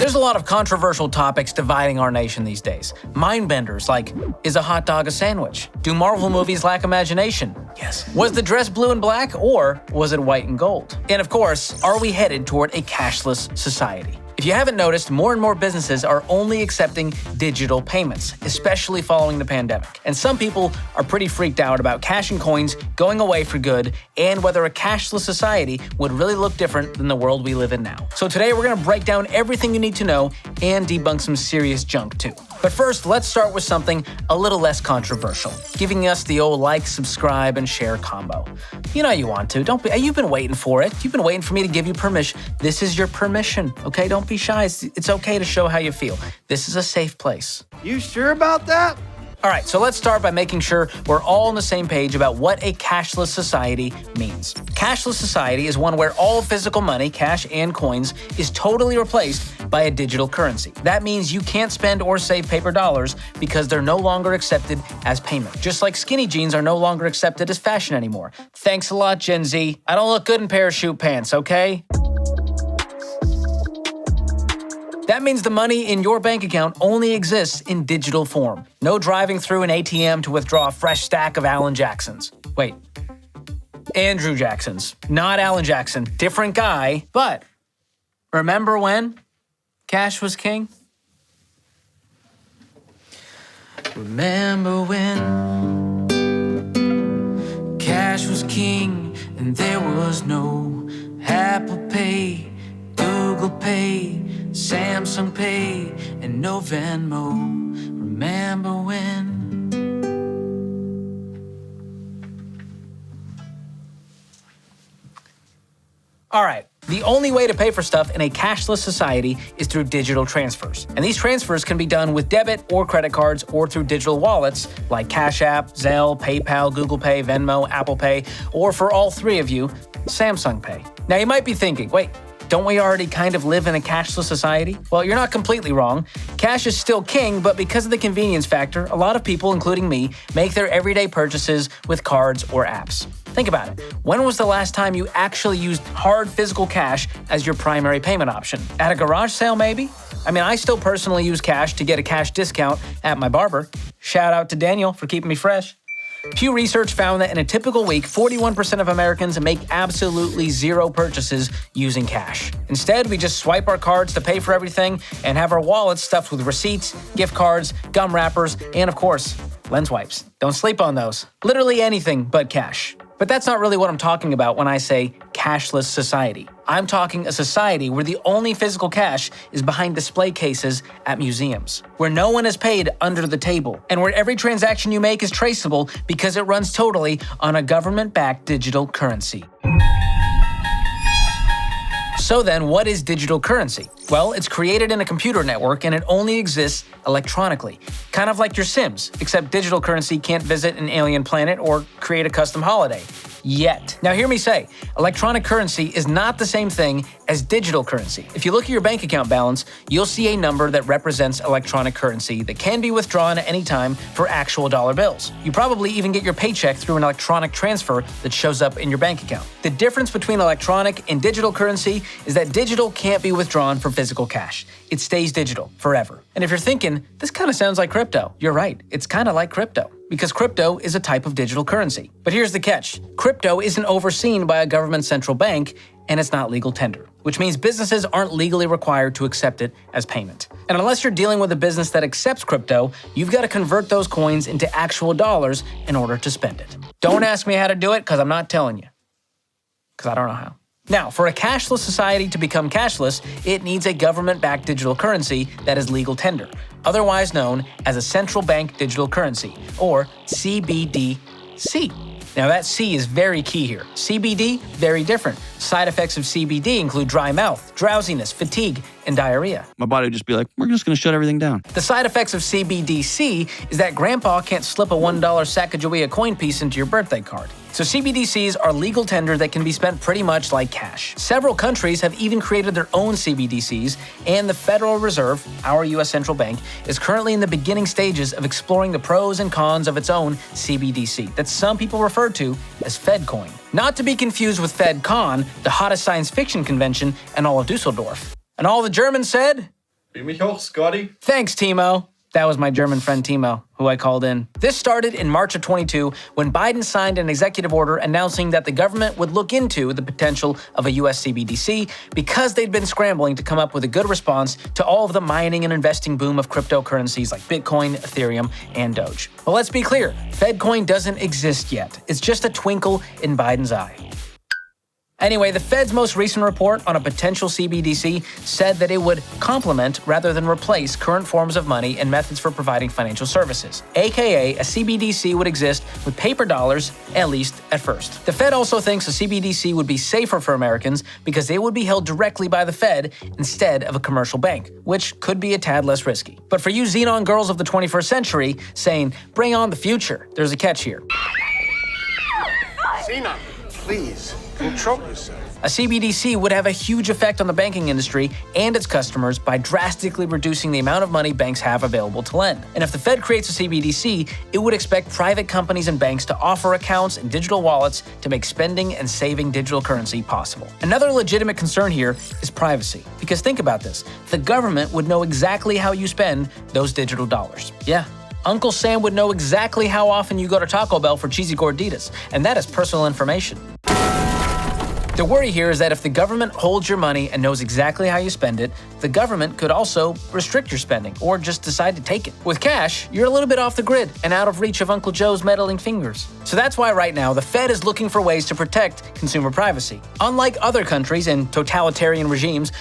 There's a lot of controversial topics dividing our nation these days. Mind-benders like, is a hot dog a sandwich? Do Marvel movies lack imagination? Yes. Was the dress blue and black, or was it white and gold? And of course, are we headed toward a cashless society? If you haven't noticed, more and more businesses are only accepting digital payments, especially following the pandemic. And some people are pretty freaked out about cash and coins going away for good and whether a cashless society would really look different than the world we live in now. So today we're going to break down everything you need to know and debunk some serious junk too. But first, let's start with something a little less controversial, giving us the old like, subscribe, and share combo. You know you want to. You've been waiting for it. You've been waiting for me to give you permission. This is your permission, okay? Don't be shy. It's okay to show how you feel. This is a safe place. You sure about that? All right, so let's start by making sure we're all on the same page about what a cashless society means. Cashless society is one where all physical money, cash and coins, is totally replaced by a digital currency. That means you can't spend or save paper dollars because they're no longer accepted as payment. Just like skinny jeans are no longer accepted as fashion anymore. Thanks a lot, Gen Z. I don't look good in parachute pants, okay? That means the money in your bank account only exists in digital form. No driving through an ATM to withdraw a fresh stack of Alan Jacksons. Wait, Andrew Jacksons, not Alan Jackson, different guy. But remember when cash was king? Remember when cash was king and there was no Apple Pay, Google Pay, Samsung Pay, and no Venmo. Remember when? All right, the only way to pay for stuff in a cashless society is through digital transfers. And these transfers can be done with debit or credit cards or through digital wallets like Cash App, Zelle, PayPal, Google Pay, Venmo, Apple Pay, or for all three of you, Samsung Pay. Now you might be thinking, wait, don't we already kind of live in a cashless society? Well, you're not completely wrong. Cash is still king, but because of the convenience factor, a lot of people, including me, make their everyday purchases with cards or apps. Think about it. When was the last time you actually used hard physical cash as your primary payment option? At a garage sale, maybe? I mean, I still personally use cash to get a cash discount at my barber. Shout out to Daniel for keeping me fresh. Pew Research found that in a typical week, 41% of Americans make absolutely zero purchases using cash. Instead, we just swipe our cards to pay for everything and have our wallets stuffed with receipts, gift cards, gum wrappers, and of course, lens wipes. Don't sleep on those. Literally anything but cash. But that's not really what I'm talking about when I say cashless society. I'm talking a society where the only physical cash is behind display cases at museums, where no one is paid under the table, and where every transaction you make is traceable because it runs totally on a government-backed digital currency. So then, what is digital currency? Well, it's created in a computer network and it only exists electronically. Kind of like your Sims, except digital currency can't visit an alien planet or create a custom holiday. Yet. Now hear me say, electronic currency is not the same thing as digital currency. If you look at your bank account balance, you'll see a number that represents electronic currency that can be withdrawn at any time for actual dollar bills. You probably even get your paycheck through an electronic transfer that shows up in your bank account. The difference between electronic and digital currency is that digital can't be withdrawn from physical cash. It stays digital forever. And if you're thinking, this kind of sounds like crypto, you're right, it's kind of like crypto. Because crypto is a type of digital currency. But here's the catch. Crypto isn't overseen by a government central bank, and it's not legal tender, which means businesses aren't legally required to accept it as payment. And unless you're dealing with a business that accepts crypto, you've got to convert those coins into actual dollars in order to spend it. Don't ask me how to do it, because I'm not telling you. Because I don't know how. Now, for a cashless society to become cashless, it needs a government-backed digital currency that is legal tender, otherwise known as a central bank digital currency, or CBDC. Now that C is very key here. CBD, very different. Side effects of CBD include dry mouth, drowsiness, fatigue, and diarrhea. My body would just be like, we're just going to shut everything down. The side effects of CBDC is that grandpa can't slip a $1 Sacagawea coin piece into your birthday card. So CBDCs are legal tender that can be spent pretty much like cash. Several countries have even created their own CBDCs, and the Federal Reserve, our U.S. central bank, is currently in the beginning stages of exploring the pros and cons of its own CBDC that some people refer to as FedCoin. Not to be confused with FedCon, the hottest science fiction convention in all of Dusseldorf. And all the Germans said, Beam mich hoch, Scotty. Thanks, Timo. That was my German friend Timo, who I called in. This started in March of 22 when Biden signed an executive order announcing that the government would look into the potential of a US CBDC because they'd been scrambling to come up with a good response to all of the mining and investing boom of cryptocurrencies like Bitcoin, Ethereum, and Doge. Well, let's be clear, Fedcoin doesn't exist yet. It's just a twinkle in Biden's eye. Anyway, the Fed's most recent report on a potential CBDC said that it would complement rather than replace current forms of money and methods for providing financial services. AKA, a CBDC would exist with paper dollars, at least at first. The Fed also thinks a CBDC would be safer for Americans because they would be held directly by the Fed instead of a commercial bank, which could be a tad less risky. But for you Xenon girls of the 21st century saying, bring on the future, there's a catch here. Xenon, please. Control yourself. A CBDC would have a huge effect on the banking industry and its customers by drastically reducing the amount of money banks have available to lend. And if the Fed creates a CBDC, it would expect private companies and banks to offer accounts and digital wallets to make spending and saving digital currency possible. Another legitimate concern here is privacy. Because think about this, the government would know exactly how you spend those digital dollars. Yeah. Uncle Sam would know exactly how often you go to Taco Bell for cheesy gorditas, and that is personal information. The worry here is that if the government holds your money and knows exactly how you spend it, the government could also restrict your spending or just decide to take it. With cash, you're a little bit off the grid and out of reach of Uncle Joe's meddling fingers. So that's why right now the Fed is looking for ways to protect consumer privacy. Unlike other countries and totalitarian regimes,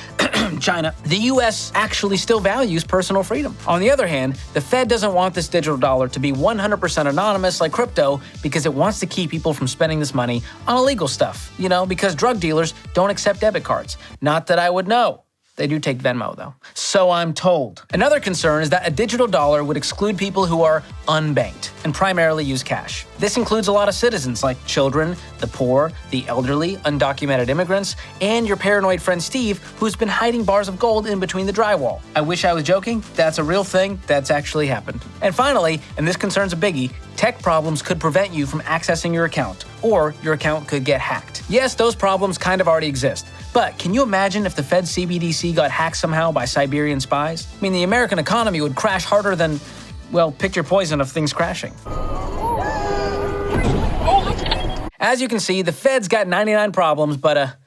China, the US actually still values personal freedom. On the other hand, the Fed doesn't want this digital dollar to be 100% anonymous like crypto because it wants to keep people from spending this money on illegal stuff, because drug dealers don't accept debit cards. Not that I would know. They do take Venmo, though. So I'm told. Another concern is that a digital dollar would exclude people who are unbanked and primarily use cash. This includes a lot of citizens like children, the poor, the elderly, undocumented immigrants, and your paranoid friend Steve, who's been hiding bars of gold in between the drywall. I wish I was joking. That's a real thing. That's actually happened. And finally, and this concerns a biggie, tech problems could prevent you from accessing your account, or your account could get hacked. Yes, those problems kind of already exist. But can you imagine if the Fed's CBDC got hacked somehow by Siberian spies? I mean, the American economy would crash harder than, well, pick your poison of things crashing. As you can see, the Fed's got 99 problems, but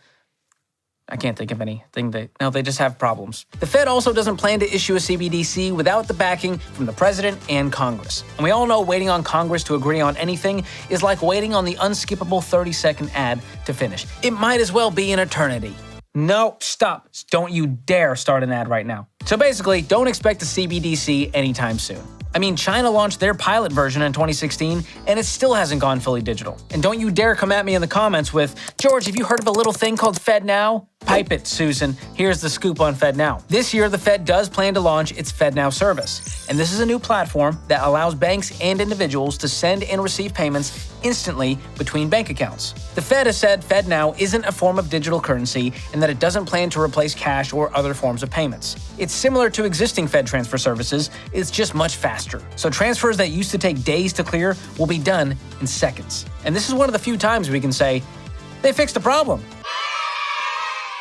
I can't think of anything. They just have problems. The Fed also doesn't plan to issue a CBDC without the backing from the president and Congress. And we all know waiting on Congress to agree on anything is like waiting on the unskippable 30-second ad to finish. It might as well be an eternity. No, stop. Don't you dare start an ad right now. So basically, don't expect a CBDC anytime soon. I mean, China launched their pilot version in 2016, and it still hasn't gone fully digital. And don't you dare come at me in the comments with, George, have you heard of a little thing called FedNow? Pipe it, Susan. Here's the scoop on FedNow. This year, the Fed does plan to launch its FedNow service. And this is a new platform that allows banks and individuals to send and receive payments instantly between bank accounts. The Fed has said FedNow isn't a form of digital currency and that it doesn't plan to replace cash or other forms of payments. It's similar to existing Fed transfer services, it's just much faster. So transfers that used to take days to clear will be done in seconds. And this is one of the few times we can say, they fixed a problem.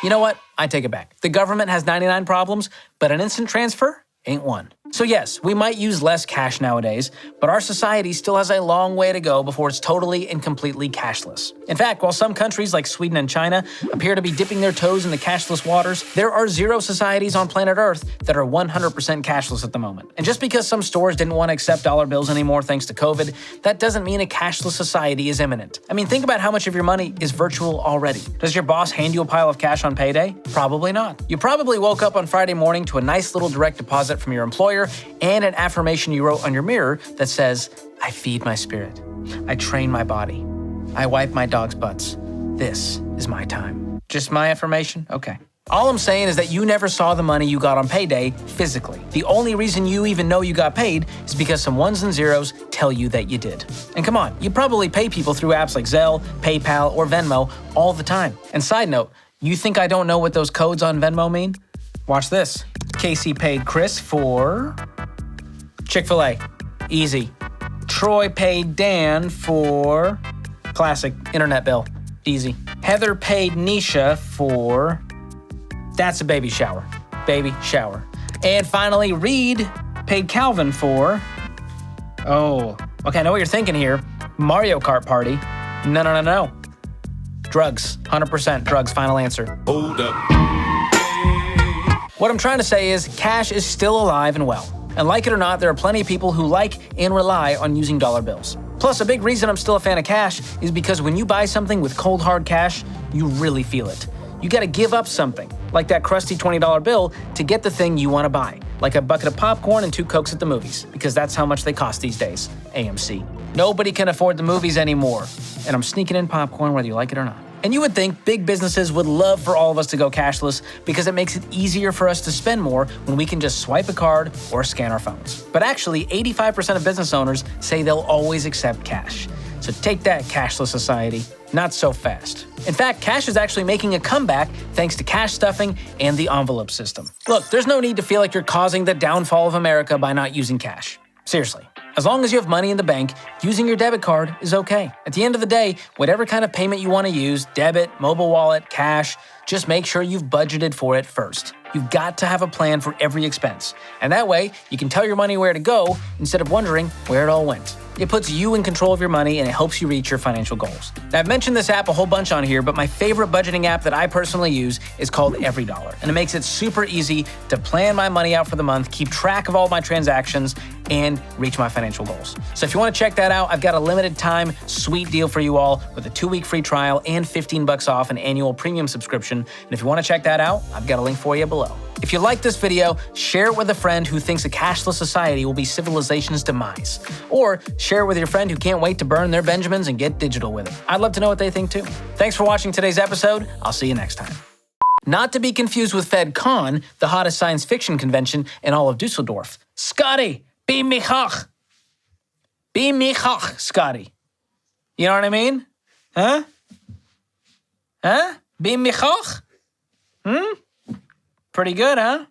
You know what? I take it back. The government has 99 problems, but an instant transfer ain't one. So yes, we might use less cash nowadays, but our society still has a long way to go before it's totally and completely cashless. In fact, while some countries like Sweden and China appear to be dipping their toes in the cashless waters, there are 0 societies on planet Earth that are 100% cashless at the moment. And just because some stores didn't want to accept dollar bills anymore thanks to COVID, that doesn't mean a cashless society is imminent. I mean, think about how much of your money is virtual already. Does your boss hand you a pile of cash on payday? Probably not. You probably woke up on Friday morning to a nice little direct deposit from your employer and an affirmation you wrote on your mirror that says, I feed my spirit. I train my body. I wipe my dog's butts. This is my time. Just my affirmation? Okay. All I'm saying is that you never saw the money you got on payday physically. The only reason you even know you got paid is because some ones and zeros tell you that you did. And come on, you probably pay people through apps like Zelle, PayPal, or Venmo all the time. And side note, you think I don't know what those codes on Venmo mean? Watch this. Casey paid Chris for Chick-fil-A. Easy. Troy paid Dan for classic internet bill. Easy. Heather paid Nisha for that's a baby shower. Baby shower. And finally, Reed paid Calvin for... Oh, okay, I know what you're thinking here. Mario Kart Party. No. Drugs. 100% drugs, final answer. Hold up. What I'm trying to say is cash is still alive and well. And like it or not, there are plenty of people who like and rely on using dollar bills. Plus, a big reason I'm still a fan of cash is because when you buy something with cold hard cash, you really feel it. You gotta give up something, like that crusty $20 bill, to get the thing you wanna buy, like a bucket of popcorn and 2 Cokes at the movies, because that's how much they cost these days, AMC. Nobody can afford the movies anymore, and I'm sneaking in popcorn whether you like it or not. And you would think big businesses would love for all of us to go cashless because it makes it easier for us to spend more when we can just swipe a card or scan our phones. But actually, 85% of business owners say they'll always accept cash. So take that, cashless society. Not so fast. In fact, cash is actually making a comeback thanks to cash stuffing and the envelope system. Look, there's no need to feel like you're causing the downfall of America by not using cash. Seriously. As long as you have money in the bank, using your debit card is okay. At the end of the day, whatever kind of payment you want to use, debit, mobile wallet, cash, just make sure you've budgeted for it first. You've got to have a plan for every expense. And that way, you can tell your money where to go instead of wondering where it all went. It puts you in control of your money and it helps you reach your financial goals. Now, I've mentioned this app a whole bunch on here, but my favorite budgeting app that I personally use is called EveryDollar. And it makes it super easy to plan my money out for the month, keep track of all my transactions, and reach my financial goals. So if you want to check that out, I've got a limited time sweet deal for you all with a 2-week free trial and $15 off an annual premium subscription. And if you want to check that out, I've got a link for you below. If you like this video, share it with a friend who thinks a cashless society will be civilization's demise. Or share it with your friend who can't wait to burn their Benjamins and get digital with it. I'd love to know what they think too. Thanks for watching today's episode. I'll see you next time. Not to be confused with FedCon, the hottest science fiction convention in all of Dusseldorf. Scotty, be mich hoch. Be mich hoch, Scotty. You know what I mean? Huh? Be mich hoch? Pretty good, huh?